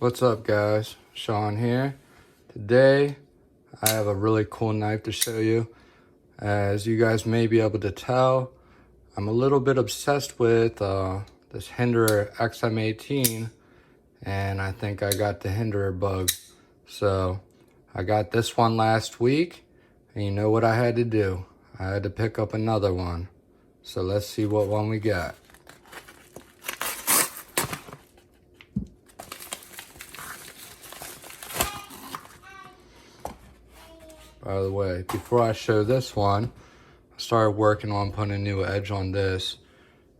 What's up, guys? Sean here. Today I have a really cool knife to show you. As you guys may be able to tell, I'm a little bit obsessed with this Hinderer XM18, and I think I got the Hinderer bug. So I got this one last week, and you know what I had to do? I had to pick up another one. So let's see what one we got. By the way, before I show this one, I started working on putting a new edge on this.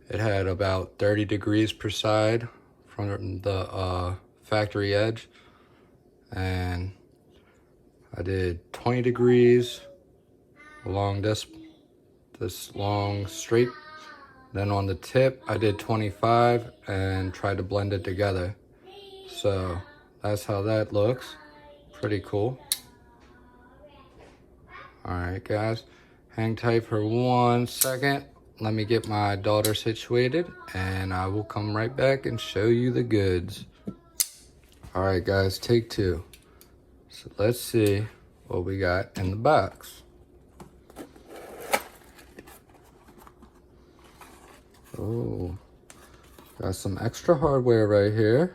It had about 30 degrees per side from the factory edge, and I did 20 degrees along this long straight. Then on the tip, I did 25 and tried to blend it together. So that's how that looks. Pretty cool. Alright guys, hang tight for 1 second. Let me get my daughter situated and I will come right back and show you the goods. Alright guys, take 2. So let's see what we got in the box. Oh, got some extra hardware right here.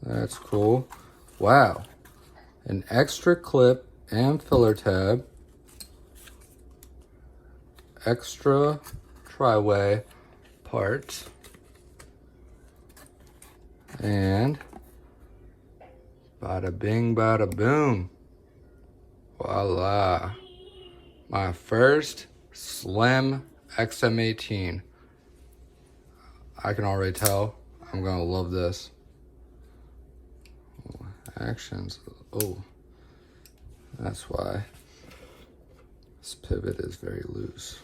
That's cool. Wow, an extra clip and filler tab. Extra tri-way parts, and bada bing bada boom, voila, my first slim XM18. I can already tell I'm gonna love this. Actions, oh, that's why this pivot is very loose.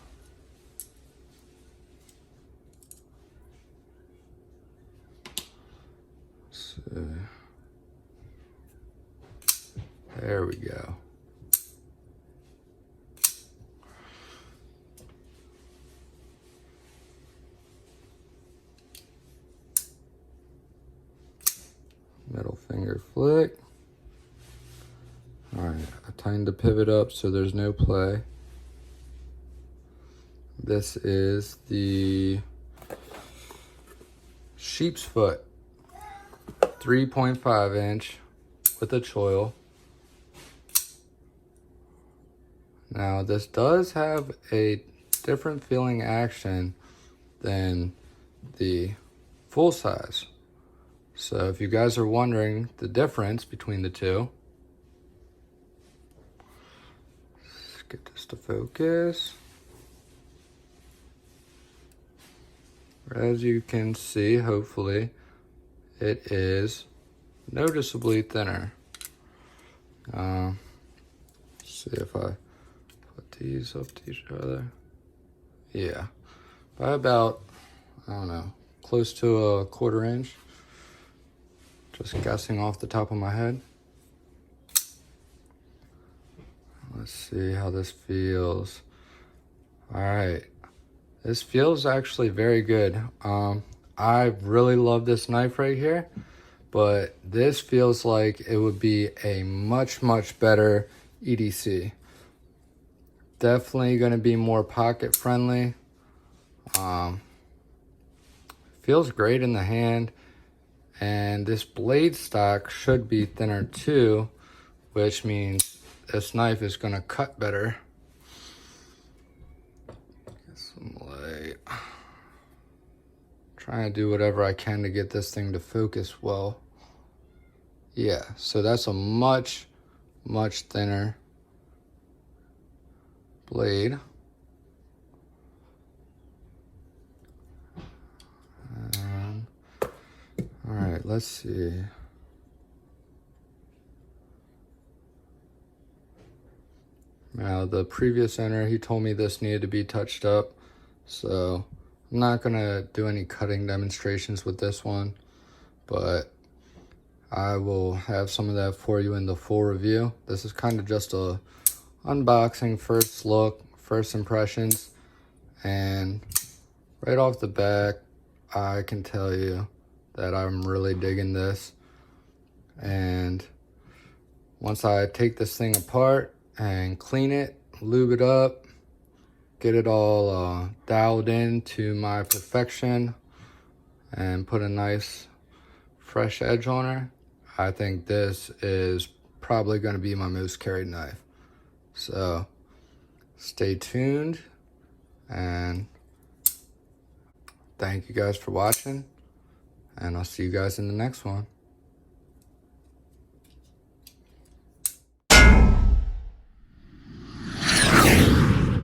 So, there we go. Middle finger flick. All right, I tightened the pivot up so there's no play. This is the sheep's foot. 3.5 inch with a choil. Now this does have a different feeling action than the full size. So if you guys are wondering the difference between the two, let's get this to focus. As you can see, hopefully, it is noticeably thinner. Let's see if I put these up to each other. Yeah, by about, I don't know, close to a 1/4 inch. Just guessing off the top of my head. Let's see how this feels. All right, this feels actually very good. I really love this knife right here, but this feels like it would be a much better EDC. Definitely going to be more pocket friendly. Feels great in the hand, and this blade stock should be thinner too, which means this knife is going to cut better. Get some light. Trying to do whatever I can to get this thing to focus well. Yeah, so that's a much thinner blade. All right, let's see. Now, the previous owner, he told me this needed to be touched up, so I'm not gonna do any cutting demonstrations with this one, but I will have some of that for you in the full review. This is kind of just a unboxing, first look, first impressions, and right off the bat, I can tell you that I'm really digging this. And once I take this thing apart and clean it, lube it up, get it all dialed in to my perfection, and put a nice fresh edge on her, I think this is probably going to be my most carried knife. So stay tuned, and thank you guys for watching, and I'll see you guys in the next one.